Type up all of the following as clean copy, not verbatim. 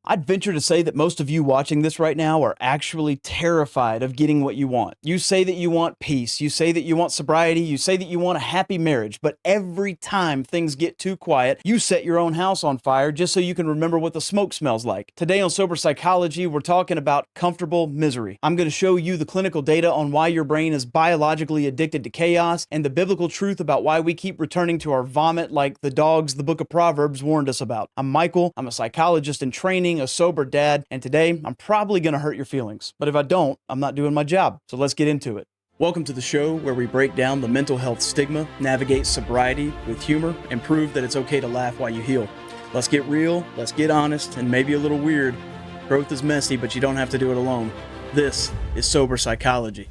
I'd venture to say that most of you watching this right now are actually terrified of getting what you want. You say that you want peace, you say that you want sobriety, you say that you want a happy marriage, but every time things get too quiet, you set your own house on fire just so you can remember what the smoke smells like. Today on Sober Psychology, we're talking about comfortable misery. I'm going to show you the clinical data on why your brain is biologically addicted to chaos and the biblical truth about why we keep returning to our vomit like the dogs the book of Proverbs warned us about. I'm Michael, I'm a psychologist in training, a sober dad, and today I'm probably going to hurt your feelings. But if I don't, I'm not doing my job. So let's get into it. Welcome to the show where we break down the mental health stigma, navigate sobriety with humor, and prove that it's okay to laugh while you heal. Let's get real, let's get honest, and maybe a little weird. Growth is messy, but you don't have to do it alone. This is Sober Psychology.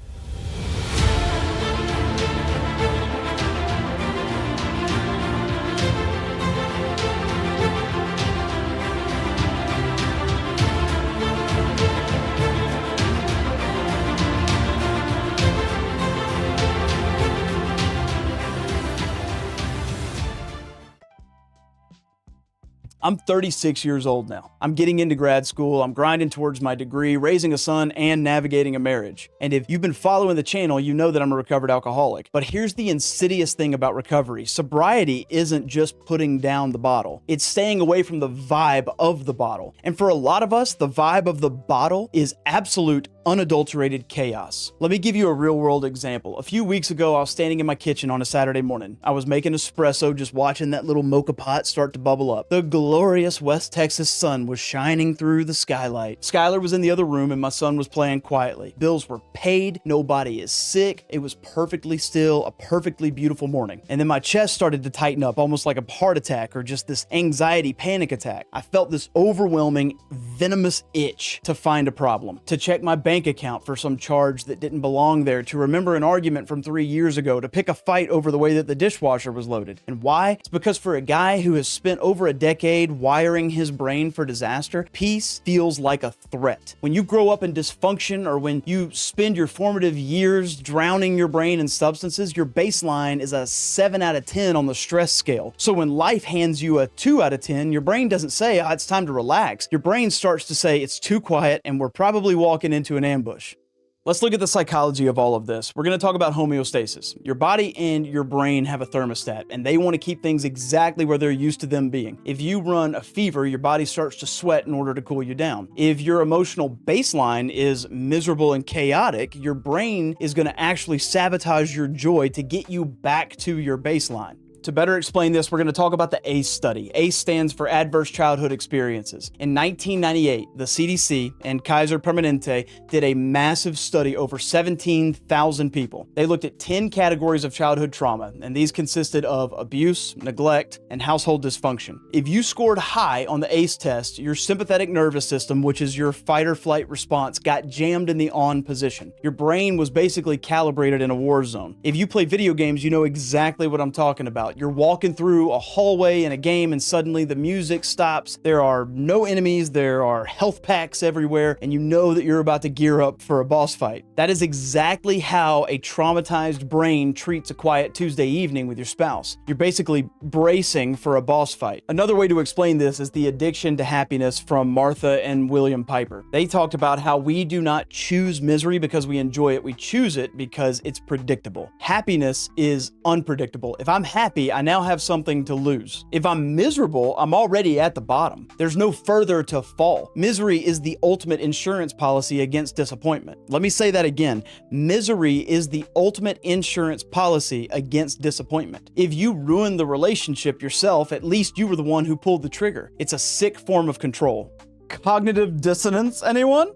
I'm 36 years old now. I'm getting into grad school, I'm grinding towards my degree, raising a son, and navigating a marriage. And if you've been following the channel, you know that I'm a recovered alcoholic. But here's the insidious thing about recovery. Sobriety isn't just putting down the bottle. It's staying away from the vibe of the bottle. And for a lot of us, the vibe of the bottle is absolute unadulterated chaos. Let me give you a real-world example. A few weeks ago, I was standing in my kitchen on a Saturday morning. I was making espresso, just watching that little Moka pot start to bubble up. The glorious West Texas sun was shining through the skylight. Skylar was in the other room and my son was playing quietly. Bills were paid, nobody is sick. It was perfectly still, a perfectly beautiful morning. And then my chest started to tighten up, almost like a heart attack or just this anxiety panic attack. I felt this overwhelming, venomous itch to find a problem, to check my bank account for some charge that didn't belong there, to remember an argument from 3 years ago, to pick a fight over the way that the dishwasher was loaded. And why? It's because for a guy who has spent over a decade wiring his brain for disaster, peace feels like a threat. When you grow up in dysfunction or when you spend your formative years drowning your brain in substances, your baseline is a 7 out of 10 on the stress scale. So when life hands you a 2 out of 10, your brain doesn't say, oh, it's time to relax. Your brain starts to say it's too quiet and we're probably walking into an ambush. Let's look at the psychology of all of this. We're going to talk about homeostasis. Your body and your brain have a thermostat, and they want to keep things exactly where they're used to them being. If you run a fever, your body starts to sweat in order to cool you down. If your emotional baseline is miserable and chaotic, your brain is going to actually sabotage your joy to get you back to your baseline. To better explain this, we're going to talk about the ACE study. ACE stands for Adverse Childhood Experiences. In 1998, the CDC and Kaiser Permanente did a massive study over 17,000 people. They looked at 10 categories of childhood trauma, and these consisted of abuse, neglect, and household dysfunction. If you scored high on the ACE test, your sympathetic nervous system, which is your fight or flight response, got jammed in the on position. Your brain was basically calibrated in a war zone. If you play video games, you know exactly what I'm talking about. You're walking through a hallway in a game and suddenly the music stops. There are no enemies, there are health packs everywhere, and you know that you're about to gear up for a boss fight. That is exactly how a traumatized brain treats a quiet Tuesday evening with your spouse. You're basically bracing for a boss fight. Another way to explain this is the addiction to happiness from Martha and William Piper. They talked about how we do not choose misery because we enjoy it, we choose it because it's predictable. Happiness is unpredictable. If I'm happy, I now have something to lose. If I'm miserable, I'm already at the bottom. There's no further to fall. Misery is the ultimate insurance policy against disappointment. Let me say that again. Misery is the ultimate insurance policy against disappointment. If you ruin the relationship yourself, at least you were the one who pulled the trigger. It's a sick form of control. Cognitive dissonance, anyone?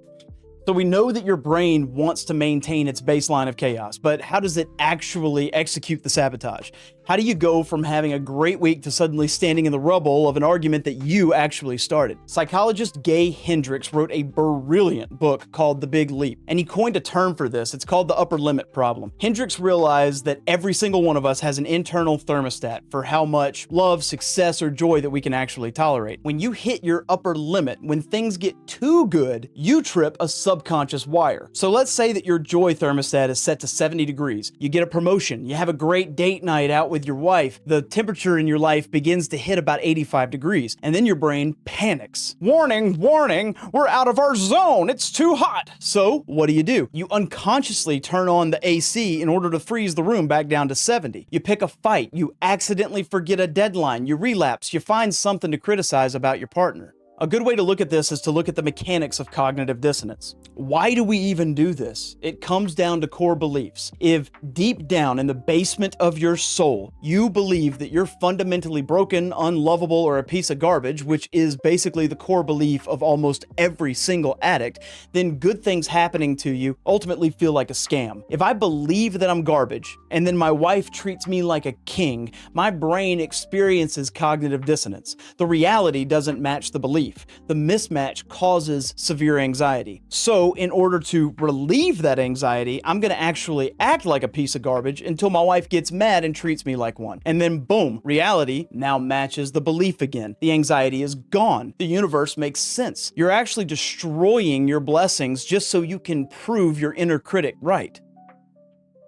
So we know that your brain wants to maintain its baseline of chaos, but how does it actually execute the sabotage? How do you go from having a great week to suddenly standing in the rubble of an argument that you actually started? Psychologist Hendricks wrote a brilliant book called The Big Leap, and he coined a term for this. It's called the upper limit problem. Hendricks realized that every single one of us has an internal thermostat for how much love, success, or joy that we can actually tolerate. When you hit your upper limit, when things get too good, you trip a subconscious wire. So let's say that your joy thermostat is set to 70 degrees. You get a promotion, you have a great date night out with with your wife, the temperature in your life begins to hit about 85 degrees, and then your brain panics. Warning, warning, we're out of our zone, it's too hot. So what do? You unconsciously turn on the AC in order to freeze the room back down to 70. You pick a fight, you accidentally forget a deadline, you relapse, you find something to criticize about your partner. A good way to look at this is to look at the mechanics of cognitive dissonance. Why do we even do this? It comes down to core beliefs. If deep down in the basement of your soul, you believe that you're fundamentally broken, unlovable, or a piece of garbage, which is basically the core belief of almost every single addict, then good things happening to you ultimately feel like a scam. If I believe that I'm garbage, and then my wife treats me like a king, my brain experiences cognitive dissonance. The reality doesn't match the belief. The mismatch causes severe anxiety. So in order to relieve that anxiety, I'm going to actually act like a piece of garbage until my wife gets mad and treats me like one. And then boom, reality now matches the belief again. The anxiety is gone. The universe makes sense. You're actually destroying your blessings just so you can prove your inner critic right.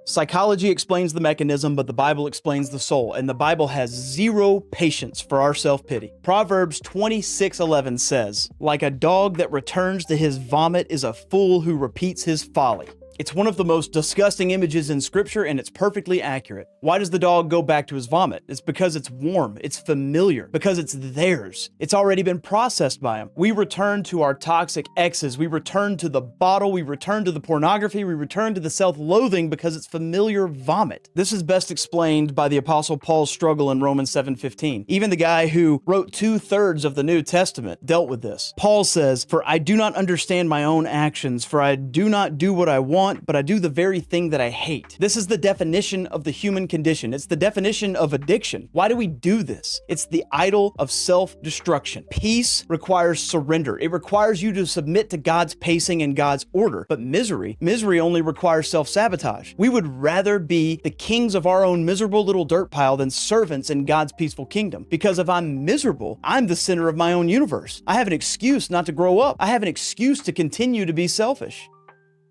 Psychology explains the mechanism, but the Bible explains the soul, and the Bible has zero patience for our self-pity. Proverbs 26:11 says, "Like a dog that returns to his vomit is a fool who repeats his folly." It's one of the most disgusting images in Scripture, and it's perfectly accurate. Why does the dog go back to his vomit? It's because it's warm, it's familiar, because it's theirs. It's already been processed by them. We return to our toxic exes, we return to the bottle, we return to the pornography, we return to the self-loathing because it's familiar vomit. This is best explained by the Apostle Paul's struggle in Romans 7:15. Even the guy who wrote 2/3 of the New Testament dealt with this. Paul says, "For I do not understand my own actions, for I do not do what I want, but I do the very thing that I hate." This is the definition of the human condition. It's the definition of addiction. Why do we do this? It's the idol of self-destruction. Peace requires surrender. It requires you to submit to God's pacing and God's order. But misery only requires self-sabotage. We would rather be the kings of our own miserable little dirt pile than servants in God's peaceful kingdom. Because if I'm miserable, I'm the center of my own universe. I have an excuse not to grow up. I have an excuse to continue to be selfish.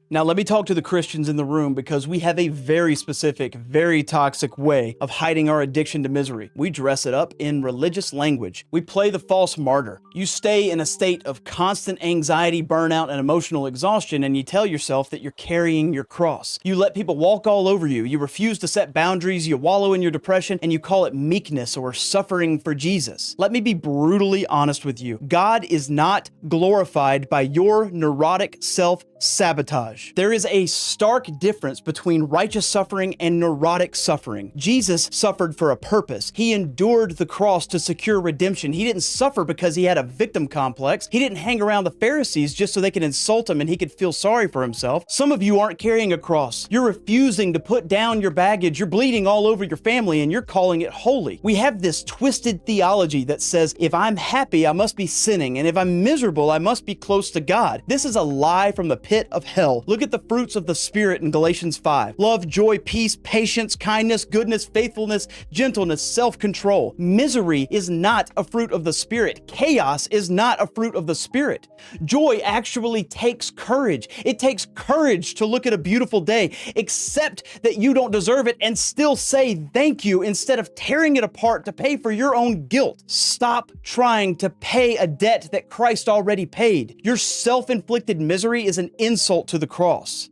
Now, let me talk to the Christians in the room because we have a very specific, very toxic way of hiding our addiction to misery. We dress it up in religious language. We play the false martyr. You stay in a state of constant anxiety, burnout, and emotional exhaustion, and you tell yourself that you're carrying your cross. You let people walk all over you. You refuse to set boundaries. You wallow in your depression, and you call it meekness or suffering for Jesus. Let me be brutally honest with you. God is not glorified by your neurotic self-sabotage. There is a stark difference between righteous suffering and neurotic suffering. Jesus suffered for a purpose. He endured the cross to secure redemption. He didn't suffer because he had a victim complex. He didn't hang around the Pharisees just so they could insult him and he could feel sorry for himself. Some of you aren't carrying a cross. You're refusing to put down your baggage. You're bleeding all over your family and you're calling it holy. We have this twisted theology that says, if I'm happy, I must be sinning, and if I'm miserable, I must be close to God. This is a lie from the pit of hell. Look at the fruits of the Spirit in Galatians 5. Love, joy, peace, patience, kindness, goodness, faithfulness, gentleness, self-control. Misery is not a fruit of the Spirit. Chaos is not a fruit of the Spirit. Joy actually takes courage. It takes courage to look at a beautiful day, accept that you don't deserve it, and still say thank you instead of tearing it apart to pay for your own guilt. Stop trying to pay a debt that Christ already paid. Your self-inflicted misery is an insult to the cross.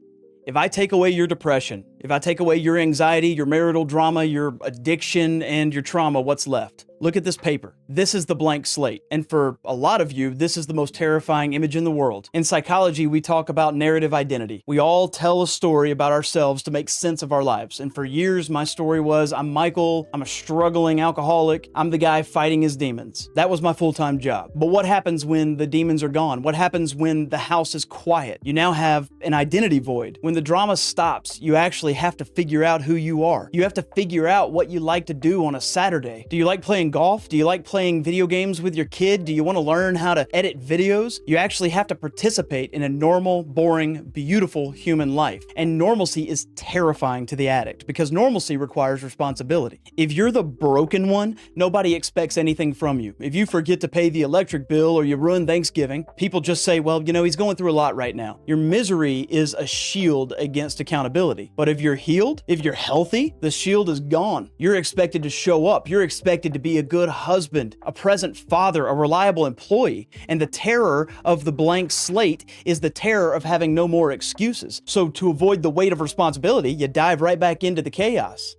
If I take away your depression, if I take away your anxiety, your marital drama, your addiction, and your trauma, what's left? Look at this paper. This is the blank slate. And for a lot of you, this is the most terrifying image in the world. In psychology, we talk about narrative identity. We all tell a story about ourselves to make sense of our lives. And for years, my story was, I'm Michael, I'm a struggling alcoholic, I'm the guy fighting his demons. That was my full-time job. But what happens when the demons are gone? What happens when the house is quiet? You now have an identity void. When the drama stops, you actually have to figure out who you are. You have to figure out what you like to do on a Saturday. Do you like playing golf? Do you like playing video games with your kid? Do you want to learn how to edit videos? You actually have to participate in a normal, boring, beautiful human life. And normalcy is terrifying to the addict because normalcy requires responsibility. If you're the broken one, nobody expects anything from you. If you forget to pay the electric bill or you ruin Thanksgiving, people just say, well, he's going through a lot right now. Your misery is a shield against accountability. But if you're healed, if you're healthy, the shield is gone. You're expected to show up. You're expected to be a good husband, a present father, a reliable employee. And the terror of the blank slate is the terror of having no more excuses. So to avoid the weight of responsibility, you dive right back into the chaos.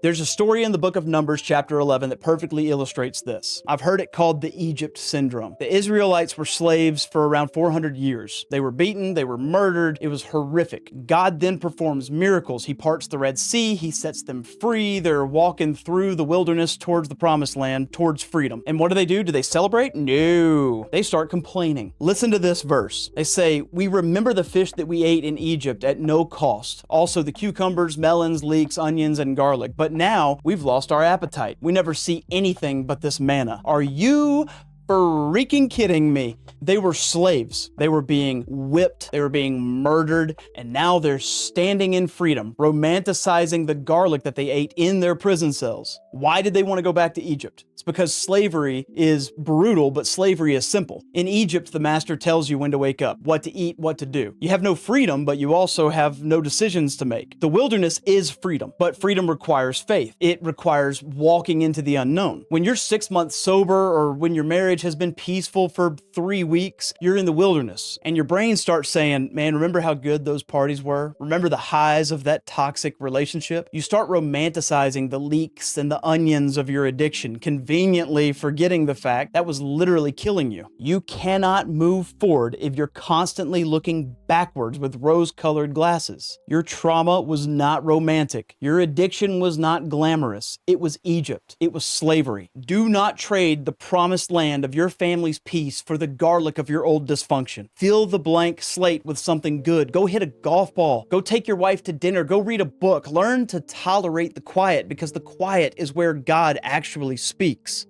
There's a story in the book of Numbers, chapter 11, that perfectly illustrates this. I've heard it called the Egypt syndrome. The Israelites were slaves for around 400 years. They were beaten, they were murdered. It was horrific. God then performs miracles. He parts the Red Sea, he sets them free. They're walking through the wilderness towards the promised land, towards freedom. And what do? Do they celebrate? No. They start complaining. Listen to this verse. They say, "We remember the fish that we ate in Egypt at no cost. Also the cucumbers, melons, leeks, onions, and garlic. But now we've lost our appetite. We never see anything but this manna." Are you freaking kidding me? They were slaves. They were being whipped. They were being murdered. And now they're standing in freedom, romanticizing the garlic that they ate in their prison cells. Why did they want to go back to Egypt? It's because slavery is brutal, but slavery is simple. In Egypt, the master tells you when to wake up, what to eat, what to do. You have no freedom, but you also have no decisions to make. The wilderness is freedom, but freedom requires faith. It requires walking into the unknown. When you're 6 months sober, or when your marriage has been peaceful for 3 weeks, you're in the wilderness, and your brain starts saying, man, remember how good those parties were? Remember the highs of that toxic relationship? You start romanticizing the leeks and the onions of your addiction, conveniently forgetting the fact that was literally killing you. You cannot move forward if you're constantly looking backwards with rose-colored glasses. Your trauma was not romantic. Your addiction was not glamorous. It was Egypt. It was slavery. Do not trade the promised land of your family's peace for the garlic of your old dysfunction. Fill the blank slate with something good. Go hit a golf ball. Go take your wife to dinner. Go read a book. Learn to tolerate the quiet, because the quiet is where God actually speaks.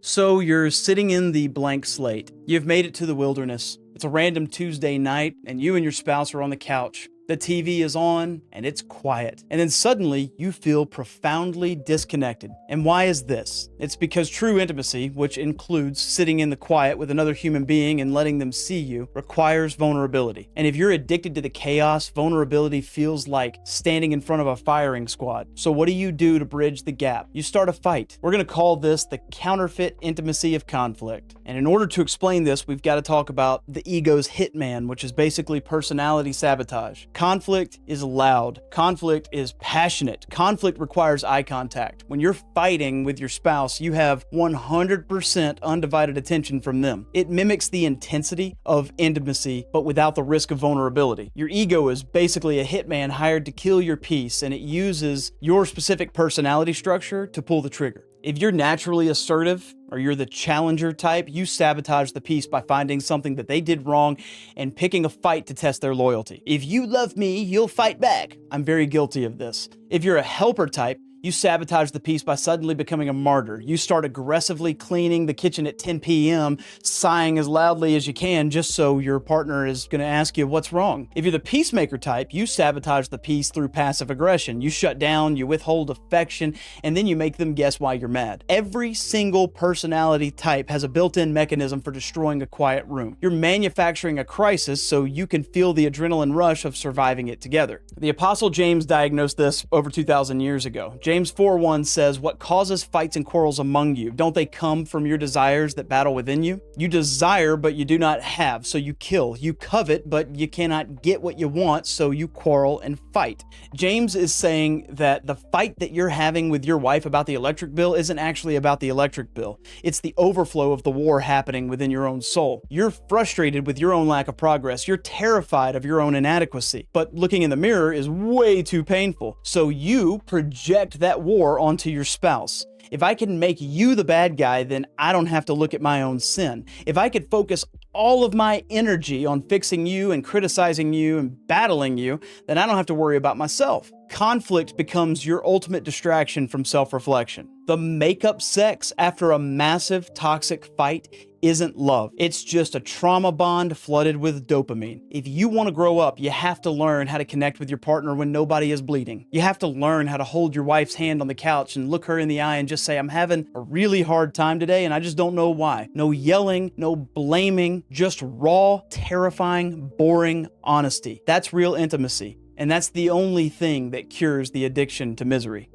So you're sitting in the blank slate. You've made it to the wilderness. It's a random Tuesday night, and you and your spouse are on the couch. The TV is on, and it's quiet. And then suddenly, you feel profoundly disconnected. And why is this? It's because true intimacy, which includes sitting in the quiet with another human being and letting them see you, requires vulnerability. And if you're addicted to the chaos, vulnerability feels like standing in front of a firing squad. So what do you do to bridge the gap? You start a fight. We're going to call this the counterfeit intimacy of conflict. And in order to explain this, we've got to talk about the ego's hitman, which is basically personality sabotage. Conflict is loud. Conflict is passionate. Conflict requires eye contact. When you're fighting with your spouse, you have 100% undivided attention from them. It mimics the intensity of intimacy, but without the risk of vulnerability. Your ego is basically a hitman hired to kill your peace, and it uses your specific personality structure to pull the trigger. If you're naturally assertive, or you're the challenger type, you sabotage the peace by finding something that they did wrong and picking a fight to test their loyalty. If you love me, you'll fight back. I'm very guilty of this. If you're a helper type, you sabotage the peace by suddenly becoming a martyr. You start aggressively cleaning the kitchen at 10 p.m., sighing as loudly as you can just so your partner is going to ask you what's wrong. If you're the peacemaker type, you sabotage the peace through passive aggression. You shut down, you withhold affection, and then you make them guess why you're mad. Every single personality type has a built-in mechanism for destroying a quiet room. You're manufacturing a crisis so you can feel the adrenaline rush of surviving it together. The Apostle James diagnosed this over 2,000 years ago. James 4:1 says, "What causes fights and quarrels among you? Don't they come from your desires that battle within you? You desire, but you do not have, so you kill. You covet, but you cannot get what you want, so you quarrel and fight." James is saying that the fight that you're having with your wife about the electric bill isn't actually about the electric bill. It's the overflow of the war happening within your own soul. You're frustrated with your own lack of progress. You're terrified of your own inadequacy. But looking in the mirror is way too painful. So you project that war onto your spouse. If I can make you the bad guy, then I don't have to look at my own sin. If I could focus all of my energy on fixing you and criticizing you and battling you, then I don't have to worry about myself. Conflict becomes your ultimate distraction from self-reflection. The makeup sex after a massive toxic fight isn't love. It's just a trauma bond flooded with dopamine. If you want to grow up, you have to learn how to connect with your partner when nobody is bleeding. You have to learn how to hold your wife's hand on the couch and look her in the eye and just say, "I'm having a really hard time today and I just don't know why." No yelling, no blaming, just raw, terrifying, boring honesty. That's real intimacy. And that's the only thing that cures the addiction to misery.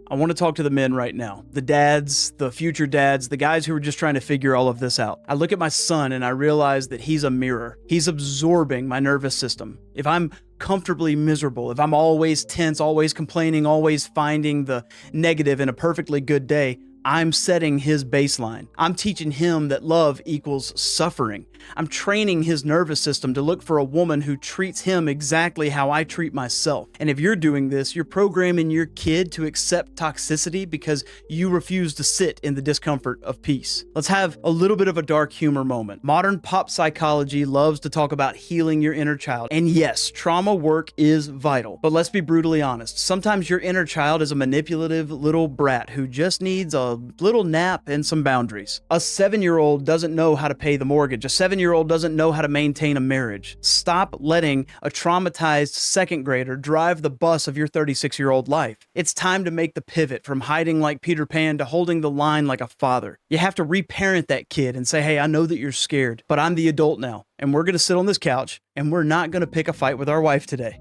I want to talk to the men right now. The dads, the future dads, the guys who are just trying to figure all of this out. I look at my son and I realize that he's a mirror. He's absorbing my nervous system. If I'm comfortably miserable, if I'm always tense, always complaining, always finding the negative in a perfectly good day, I'm setting his baseline. I'm teaching him that love equals suffering. I'm training his nervous system to look for a woman who treats him exactly how I treat myself. And if you're doing this, you're programming your kid to accept toxicity because you refuse to sit in the discomfort of peace. Let's have a little bit of a dark humor moment. Modern pop psychology loves to talk about healing your inner child. And yes, trauma work is vital. But let's be brutally honest. Sometimes your inner child is a manipulative little brat who just needs a little nap and some boundaries. A 7-year-old doesn't know how to pay the mortgage. A 7-year-old doesn't know how to maintain a marriage. Stop letting a traumatized second grader drive the bus of your 36-year-old life. It's time to make the pivot from hiding like Peter Pan to holding the line like a father. You have to reparent that kid and say, hey, I know that you're scared, but I'm the adult now, and we're going to sit on this couch, and we're not going to pick a fight with our wife today.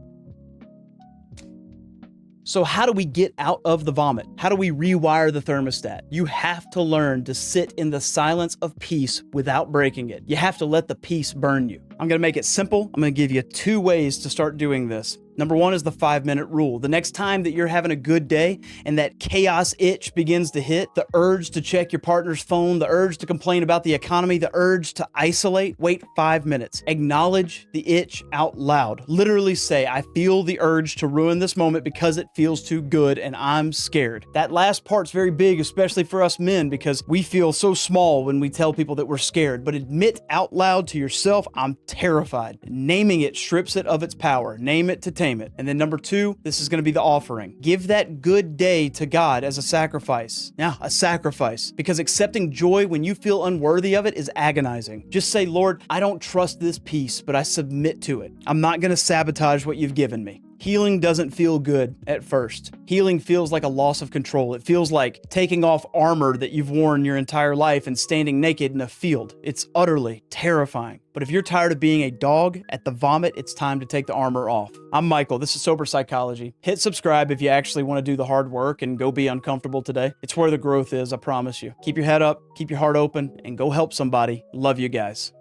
So how do we get out of the vomit? How do we rewire the thermostat? You have to learn to sit in the silence of peace without breaking it. You have to let the peace burn you. I'm going to make it simple. I'm going to give you 2 ways to start doing this. Number 1 is the 5-minute rule. The next time that you're having a good day and that chaos itch begins to hit, the urge to check your partner's phone, the urge to complain about the economy, the urge to isolate, wait 5 minutes. Acknowledge the itch out loud. Literally say, I feel the urge to ruin this moment because it feels too good and I'm scared. That last part's very big, especially for us men, because we feel so small when we tell people that we're scared. But admit out loud to yourself, I'm terrified. Naming it strips it of its power. Name it to tame it. And then number 2, this is going to be the offering. Give that good day to God as a sacrifice. Now, a sacrifice, because accepting joy when you feel unworthy of it is agonizing. Just say, Lord, I don't trust this peace, but I submit to it. I'm not going to sabotage what you've given me. Healing doesn't feel good at first. Healing feels like a loss of control. It feels like taking off armor that you've worn your entire life and standing naked in a field. It's utterly terrifying. But if you're tired of being a dog at the vomit, it's time to take the armor off. I'm Michael. This is Sober Psychology. Hit subscribe if you actually want to do the hard work and go be uncomfortable today. It's where the growth is, I promise you. Keep your head up, keep your heart open, and go help somebody. Love you guys.